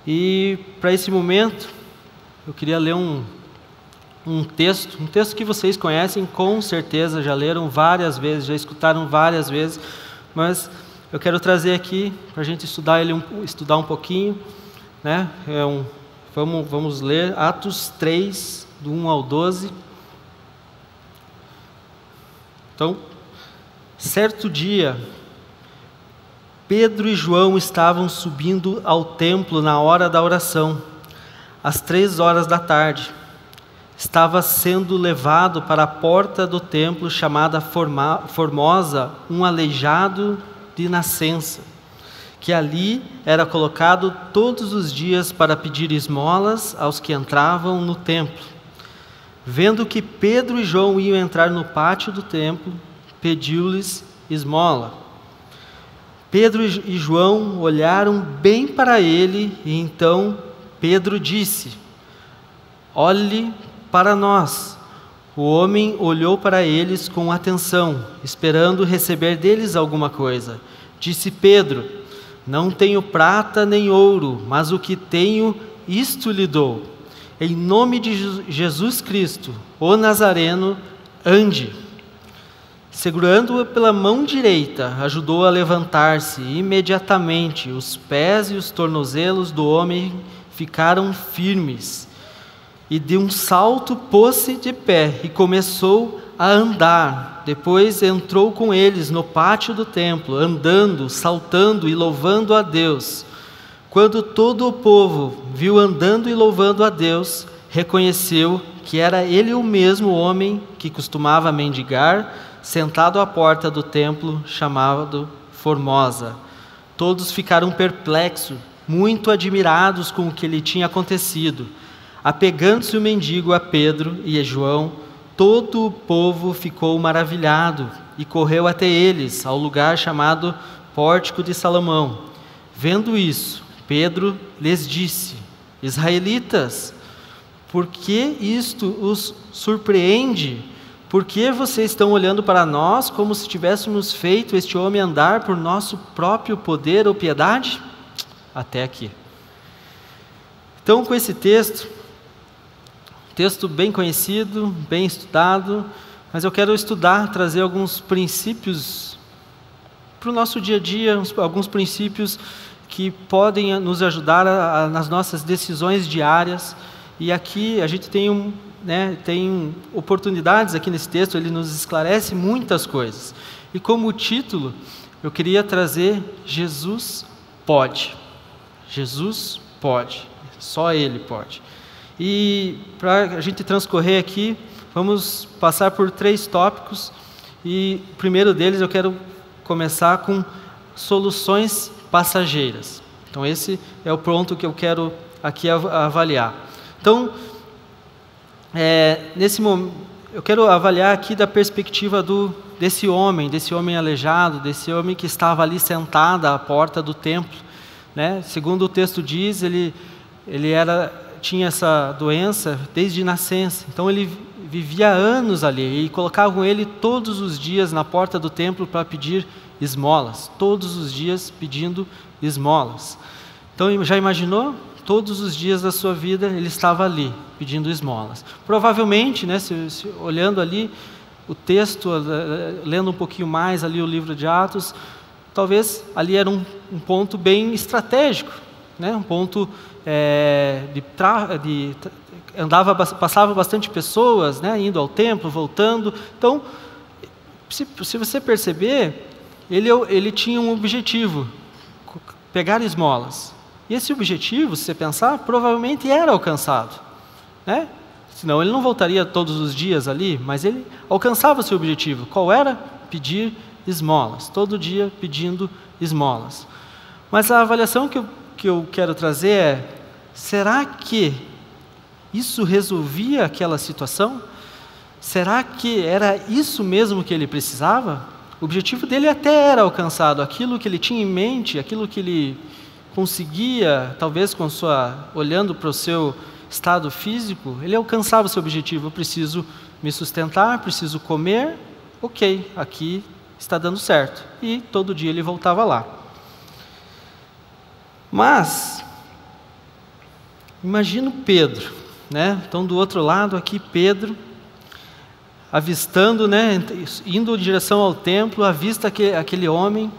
E para esse momento, eu queria ler um texto que vocês conhecem, com certeza já leram várias vezes, já escutaram várias vezes, mas eu quero trazer aqui para a gente estudar um pouquinho, né? Vamos ler Atos 3, do 1 ao 12. Então, certo dia, Pedro e João estavam subindo ao templo na hora da oração, às 3 horas da tarde. Estava sendo levado para a porta do templo chamada Formosa, um aleijado de nascença, que ali era colocado todos os dias para pedir esmolas aos que entravam no templo. Vendo que Pedro e João iam entrar no pátio do templo, pediu-lhes esmola. Pedro e João olharam bem para ele, e então Pedro disse: olhe para nós. O homem olhou para eles com atenção, esperando receber deles alguma coisa. Disse Pedro: não tenho prata nem ouro, mas o que tenho, isto lhe dou. Em nome de Jesus Cristo, o Nazareno, ande. Segurando-o pela mão direita, ajudou-o a levantar-se. Imediatamente, os pés e os tornozelos do homem ficaram firmes. E de um salto pôs-se de pé e começou a andar. Depois entrou com eles no pátio do templo, andando, saltando e louvando a Deus. Quando todo o povo viu andando e louvando a Deus, reconheceu que era ele o mesmo homem que costumava mendigar, sentado à porta do templo chamado Formosa. Todos ficaram perplexos, muito admirados com o que lhe tinha acontecido. Apegando-se o mendigo a Pedro e a João, todo o povo ficou maravilhado e correu até eles, ao lugar chamado Pórtico de Salomão. Vendo isso, Pedro lhes disse: israelitas, por que isto os surpreende? Por que vocês estão olhando para nós como se tivéssemos feito este homem andar por nosso próprio poder ou piedade? Até aqui. Então, com esse texto bem conhecido, bem estudado, mas eu quero trazer alguns princípios para o nosso dia a dia, alguns princípios que podem nos ajudar nas nossas decisões diárias. E aqui a gente tem oportunidades aqui nesse texto, ele nos esclarece muitas coisas. E como título, eu queria trazer Jesus pode. Jesus pode, só Ele pode. E para a gente transcorrer aqui, vamos passar por 3 tópicos. E o primeiro deles eu quero começar com soluções passageiras. Então esse é o ponto que eu quero aqui avaliar. Então, nesse momento, eu quero avaliar aqui da perspectiva desse homem aleijado, desse homem que estava ali sentado à porta do templo, né? Segundo o texto diz, ele tinha essa doença desde nascença. Então ele vivia anos ali e colocavam ele todos os dias na porta do templo para pedir esmolas, todos os dias pedindo esmolas. Então já imaginou? Todos os dias da sua vida ele estava ali pedindo esmolas. Provavelmente, né, olhando ali o texto, lendo um pouquinho mais ali o livro de Atos, talvez ali era um ponto bem estratégico, né, um ponto passava bastante pessoas, né, indo ao templo, voltando. Então, se você perceber, ele tinha um objetivo: pegar esmolas. E esse objetivo, se você pensar, provavelmente era alcançado, né? Senão ele não voltaria todos os dias ali, mas ele alcançava o seu objetivo. Qual era? Pedir esmolas, todo dia pedindo esmolas. Mas a avaliação que eu quero trazer é: será que isso resolvia aquela situação? Será que era isso mesmo que ele precisava? O objetivo dele até era alcançado, aquilo que ele tinha em mente, aquilo que ele conseguia, talvez olhando para o seu estado físico, ele alcançava o seu objetivo. Eu preciso me sustentar, preciso comer, ok, aqui está dando certo. E todo dia ele voltava lá. Mas Imagina Pedro, né? Então, do outro lado aqui, Pedro, avistando, né? Indo em direção ao templo, avista aquele homem.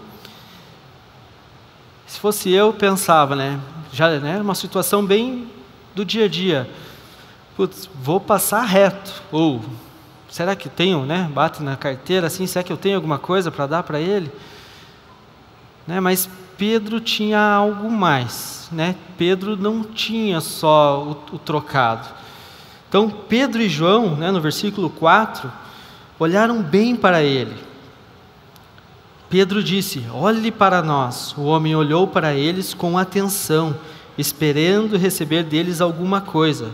Se fosse eu, pensava, né? Já era uma situação bem do dia a dia. Putz, vou passar reto. Ou, será que tenho, né? Bate na carteira assim, será que eu tenho alguma coisa para dar para ele? Né? Mas Pedro tinha algo mais, né? Pedro não tinha só o trocado. Então, Pedro e João, né, no versículo 4, olharam bem para ele. Pedro disse: olhe para nós. O homem olhou para eles com atenção, esperando receber deles alguma coisa.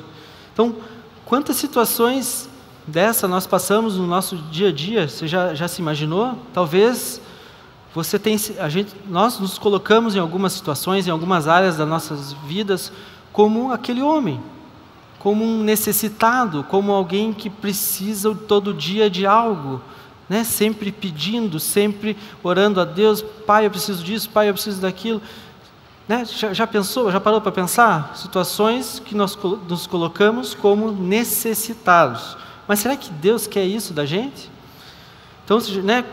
Então, quantas situações dessa nós passamos no nosso dia a dia? Você já se imaginou? Talvez nós nos colocamos em algumas situações, em algumas áreas das nossas vidas, como aquele homem, como um necessitado, como alguém que precisa todo dia de algo, né? Sempre pedindo, sempre orando a Deus: Pai, eu preciso disso, Pai, eu preciso daquilo. Né? Já pensou, já parou para pensar? Situações que nós nos colocamos como necessitados. Mas será que Deus quer isso da gente? Então, né,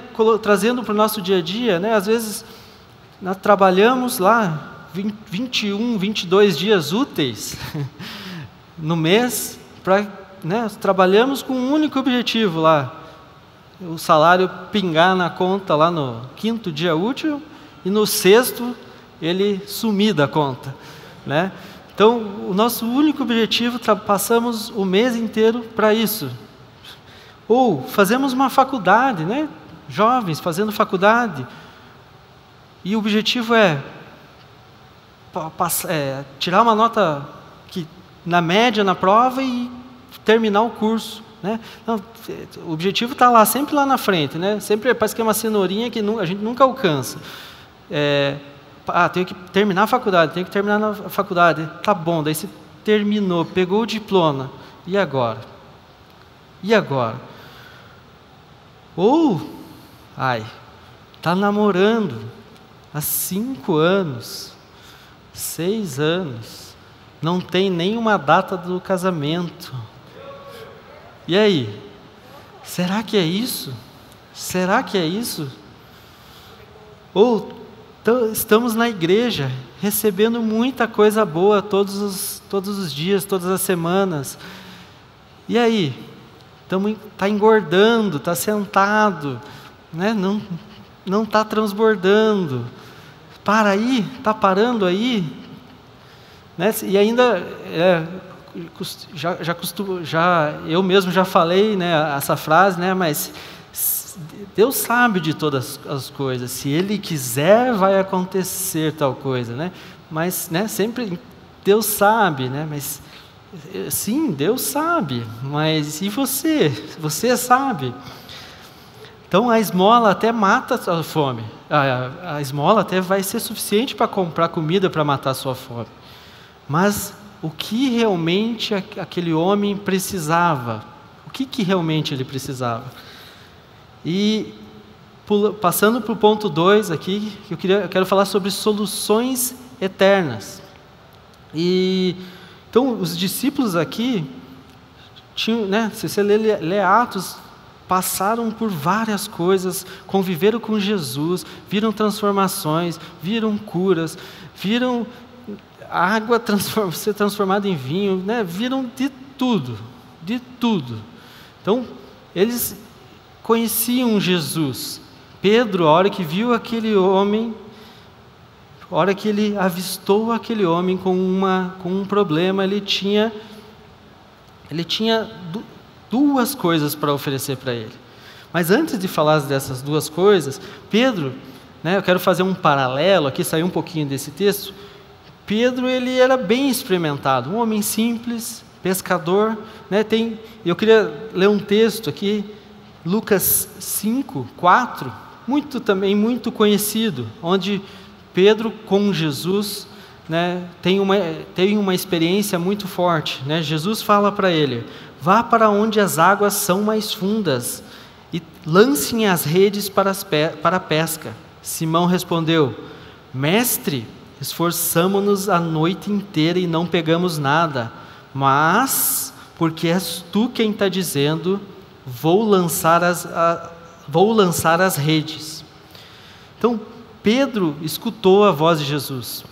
trazendo para o nosso dia a dia, né, às vezes nós trabalhamos lá 21, 22 dias úteis no mês, trabalhamos com um único objetivo lá: o salário pingar na conta lá no 5º dia útil, e no 6º ele sumir da conta, né? Então, o nosso único objetivo, passamos o mês inteiro para isso. Ou fazemos uma faculdade, né? Jovens fazendo faculdade, e o objetivo é tirar uma nota na média na prova e terminar o curso, né? Então, o objetivo está lá, sempre lá na frente, né? Sempre parece que é uma cenourinha que a gente nunca alcança. Tenho que terminar a faculdade, tenho que terminar a faculdade. Tá bom, daí você terminou, pegou o diploma. E agora? E agora? Ou, está namorando há 5 anos, 6 anos, não tem nenhuma data do casamento. E aí? Será que é isso? Será que é isso? Ou estamos na igreja, recebendo muita coisa boa todos os dias, todas as semanas. E aí? Está engordando, está sentado, né? Não está transbordando. Para aí, está parando aí, né? E ainda eu mesmo já falei, né, essa frase, né? Mas Deus sabe de todas as coisas. Se Ele quiser, vai acontecer tal coisa, né? Mas, né, sempre Deus sabe, né? Mas sim, Deus sabe. Mas e você? Você sabe? Então a esmola até mata a fome. A esmola até vai ser suficiente para comprar comida para matar a sua fome. Mas o que realmente aquele homem precisava? O que realmente ele precisava? E passando para o ponto 2 aqui, eu quero falar sobre soluções eternas. Então, os discípulos aqui tinham, né, se você lê Atos, passaram por várias coisas, conviveram com Jesus, viram transformações, viram curas, viram a água ser transformada em vinho, né, viram de tudo, de tudo. Então, eles conheciam Jesus. Pedro, a hora que viu aquele homem, a hora que ele avistou aquele homem com um problema, ele tinha duas coisas para oferecer para ele. Mas antes de falar dessas duas coisas, Pedro, né, eu quero fazer um paralelo aqui, sair um pouquinho desse texto. Pedro, ele era bem experimentado, um homem simples, pescador, né? Eu queria ler um texto aqui, Lucas 5, 4, muito conhecido, onde Pedro com Jesus, né, tem uma experiência muito forte, né? Jesus fala para ele: vá para onde as águas são mais fundas e lancem as redes para a pesca. Simão respondeu: mestre, esforçamo-nos a noite inteira e não pegamos nada, mas, porque és tu quem está dizendo, vou lançar as redes. Então, Pedro escutou a voz de Jesus.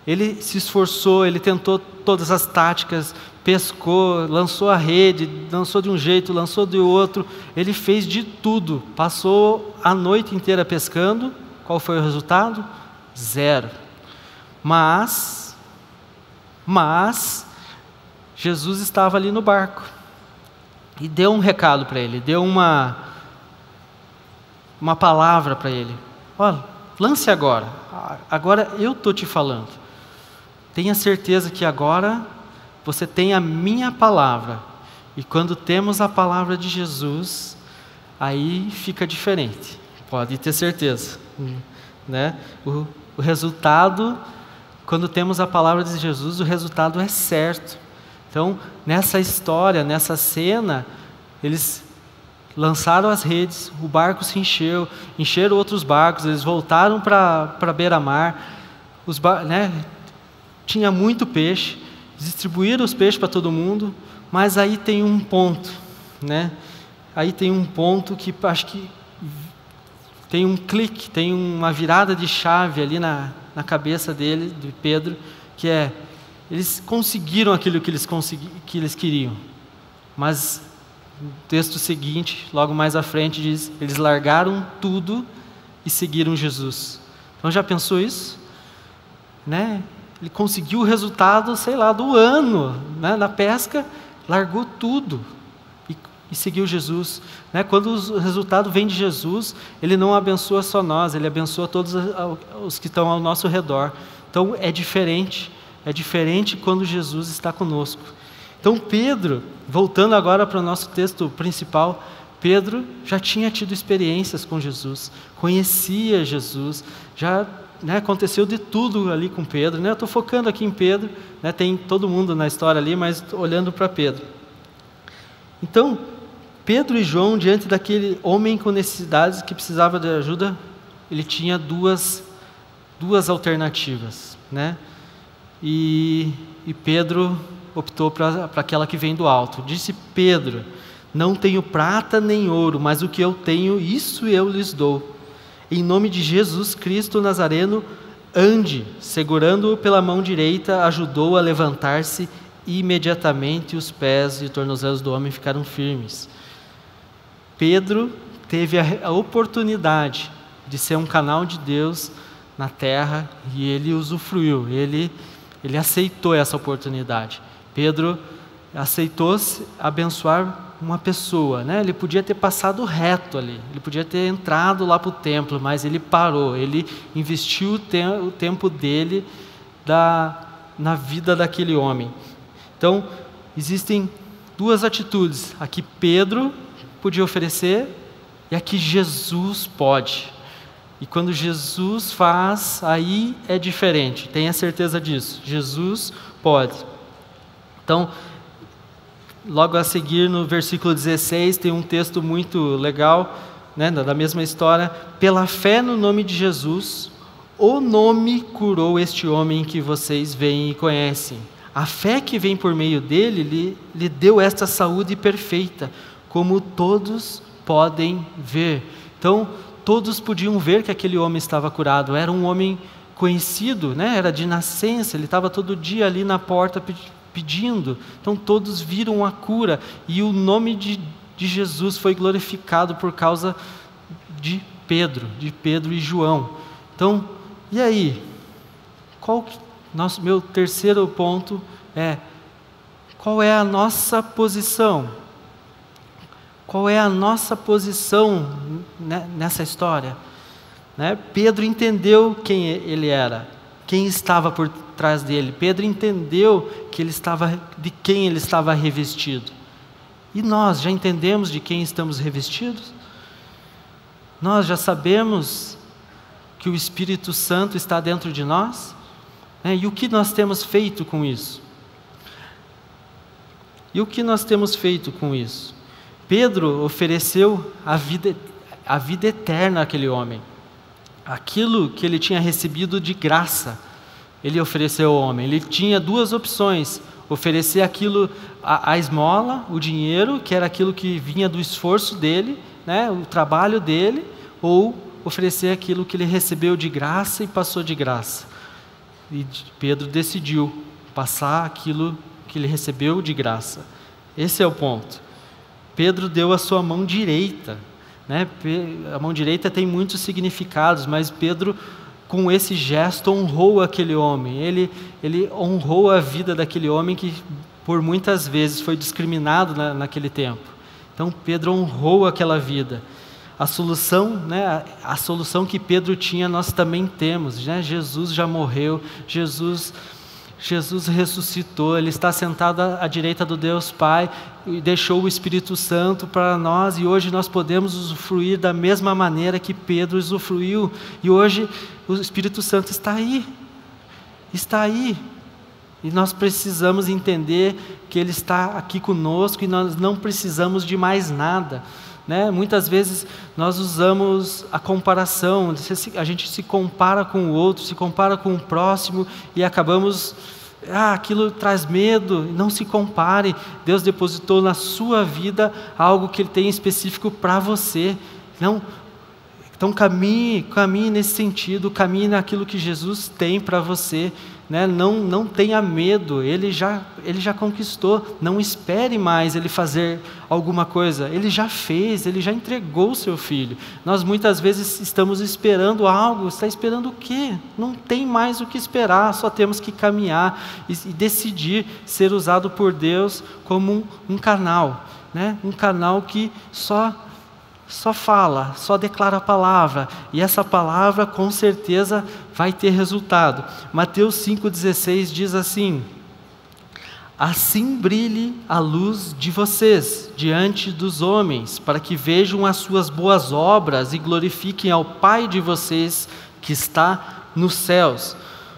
Ele se esforçou, ele tentou todas as táticas, pescou, lançou a rede, lançou de um jeito, lançou de outro. Ele fez de tudo, passou a noite inteira pescando. Qual foi o resultado? 0. Mas Jesus estava ali no barco e deu um recado para ele, deu uma palavra para ele. Olha, lance agora eu estou te falando. Tenha certeza que agora você tem a minha palavra. E quando temos a palavra de Jesus, aí fica diferente. Pode ter certeza. Né? O resultado, quando temos a palavra de Jesus, o resultado é certo. Então, nessa história, nessa cena, eles lançaram as redes, o barco se encheu, encheram outros barcos, eles voltaram para beira-mar, né? Tinha muito peixe, distribuíram os peixes para todo mundo, mas aí tem um ponto, né? Aí tem um ponto que acho que tem um clique, tem uma virada de chave ali na cabeça dele, de Pedro, que é, eles conseguiram aquilo que eles queriam, mas o texto seguinte, logo mais à frente, diz, eles largaram tudo e seguiram Jesus. Então já pensou isso? Né? Ele conseguiu o resultado, sei lá, do ano, né? Na pesca, largou tudo e seguiu Jesus. Né? Quando o resultado vem de Jesus, Ele não abençoa só nós, Ele abençoa todos os que estão ao nosso redor. Então é diferente quando Jesus está conosco. Então Pedro, voltando agora para o nosso texto principal, Pedro já tinha tido experiências com Jesus, conhecia Jesus, já... Né, aconteceu de tudo ali com Pedro, né? Eu estou focando aqui em Pedro, né? Tem todo mundo na história ali, mas olhando para Pedro. Então, Pedro e João, diante daquele homem com necessidades que precisava de ajuda, ele tinha duas alternativas, né? E Pedro optou para aquela que vem do alto. Disse Pedro, não tenho prata nem ouro, mas o que eu tenho, isso eu lhes dou. Em nome de Jesus Cristo Nazareno, ande. Segurando-o pela mão direita, ajudou a levantar-se e imediatamente os pés e tornozelos do homem ficaram firmes. Pedro teve a oportunidade de ser um canal de Deus na terra e ele usufruiu, ele aceitou essa oportunidade. Pedro aceitou abençoar uma pessoa, né? Ele podia ter passado reto ali, ele podia ter entrado lá para o templo, mas ele parou, ele investiu o tempo dele na vida daquele homem. Então, existem duas atitudes, a que Pedro podia oferecer e a que Jesus pode. E quando Jesus faz, aí é diferente, tenha certeza disso, Jesus pode. Então, logo a seguir, no versículo 16, tem um texto muito legal, né, da mesma história. Pela fé no nome de Jesus, o nome curou este homem que vocês veem e conhecem. A fé que vem por meio dele lhe deu esta saúde perfeita, como todos podem ver. Então, todos podiam ver que aquele homem estava curado. Era um homem conhecido, né, era de nascença, ele estava todo dia ali na porta pedindo, então todos viram a cura, e o nome de Jesus foi glorificado por causa de Pedro e João. Então, e aí? Meu terceiro ponto é, qual é a nossa posição? Qual é a nossa posição nessa história? Né? Pedro entendeu quem ele era, quem estava por trás dele. Pedro entendeu de quem ele estava revestido. E nós já entendemos de quem estamos revestidos? Nós já sabemos que o Espírito Santo está dentro de nós? E o que nós temos feito com isso? Pedro ofereceu a vida eterna àquele homem. Aquilo que ele tinha recebido de graça, ele ofereceu ao homem? Ele tinha duas opções: oferecer aquilo, a esmola, o dinheiro, que era aquilo que vinha do esforço dele, né, o trabalho dele, ou oferecer aquilo que ele recebeu de graça e passou de graça. E Pedro decidiu passar aquilo que ele recebeu de graça. Esse é o ponto. Pedro deu a sua mão direita, né? A mão direita tem muitos significados, mas Pedro, com esse gesto, honrou aquele homem. Ele honrou a vida daquele homem que por muitas vezes foi discriminado naquele tempo. Então Pedro honrou aquela vida. A solução, né, a solução que Pedro tinha, nós também temos, né? Jesus já morreu, Jesus ressuscitou, Ele está sentado à direita do Deus Pai e deixou o Espírito Santo para nós, e hoje nós podemos usufruir da mesma maneira que Pedro usufruiu, e hoje o Espírito Santo está aí, e nós precisamos entender que Ele está aqui conosco e nós não precisamos de mais nada. Né? Muitas vezes nós usamos a comparação, a gente se compara com o outro, se compara com o próximo e acabamos, aquilo traz medo. Não se compare. Deus depositou na sua vida algo que Ele tem específico para você. Então caminhe nesse sentido, caminhe naquilo que Jesus tem para você. Né? Não tenha medo, Ele já conquistou. Não espere mais Ele fazer alguma coisa. Ele já fez, Ele já entregou o seu Filho. Nós muitas vezes estamos esperando algo. Está esperando o quê? Não tem mais o que esperar, só temos que caminhar e decidir ser usado por Deus como um canal, né? Um canal que só fala, só declara a palavra, e essa palavra com certeza vai ter resultado. Mateus 5,16 diz assim: assim brilhe a luz de vocês diante dos homens, para que vejam as suas boas obras e glorifiquem ao Pai de vocês que está nos céus.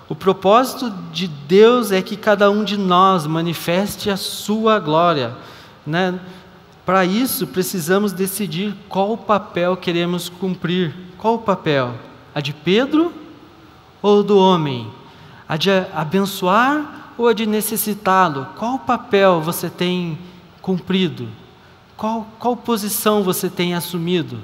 O propósito de Deus é que cada um de nós manifeste a sua glória, né? Para isso, precisamos decidir qual papel queremos cumprir. Qual o papel? A de Pedro ou do homem? A de abençoar ou a de necessitá-lo? Qual papel você tem cumprido? Qual posição você tem assumido?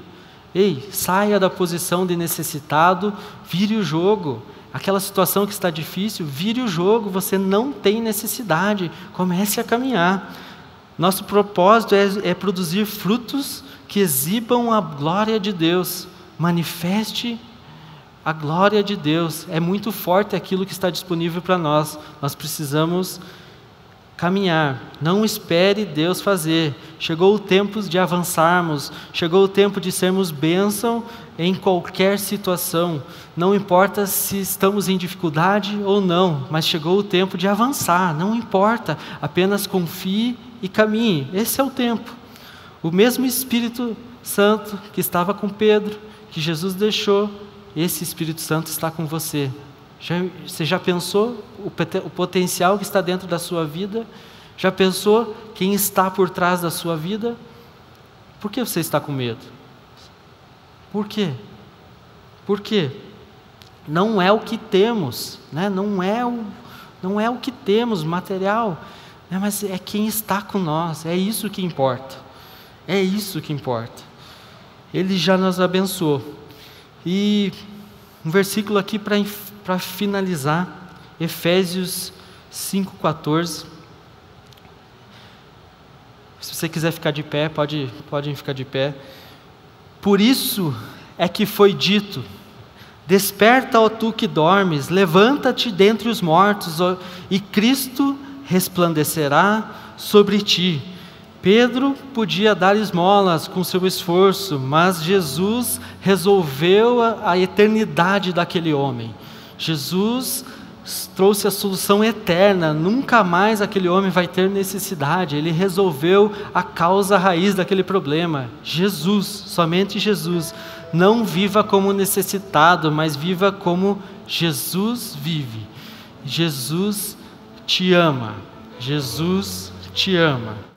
Ei, saia da posição de necessitado, vire o jogo. Aquela situação que está difícil, vire o jogo, você não tem necessidade. Comece a caminhar. Nosso propósito é produzir frutos que exibam a glória de Deus. Manifeste a glória de Deus. É muito forte aquilo que está disponível para nós. Nós precisamos caminhar. Não espere Deus fazer. Chegou o tempo de avançarmos. Chegou o tempo de sermos bênção em qualquer situação. Não importa se estamos em dificuldade ou não, mas chegou o tempo de avançar. Não importa. Apenas confie e caminhe. Esse é o tempo. O mesmo Espírito Santo que estava com Pedro, que Jesus deixou, esse Espírito Santo está com você. Você já pensou o potencial que está dentro da sua vida? Já pensou quem está por trás da sua vida? Por que você está com medo? Por quê? Por quê? Não é o que temos, né? Não é o que temos, material, mas é quem está com nós. É isso que importa. É isso que importa. Ele já nos abençoou. E um versículo aqui para finalizar, Efésios 5,14. Se você quiser ficar de pé, pode ficar de pé. Por isso é que foi dito: desperta, ó tu que dormes, levanta-te dentre os mortos, e Cristo resplandecerá sobre ti. Pedro podia dar esmolas com seu esforço, mas Jesus resolveu a eternidade daquele homem. Jesus trouxe a solução eterna. Nunca mais aquele homem vai ter necessidade. Ele resolveu a causa raiz daquele problema. Jesus, somente Jesus. Não viva como necessitado, mas viva como Jesus vive. Jesus te ama. Jesus te ama.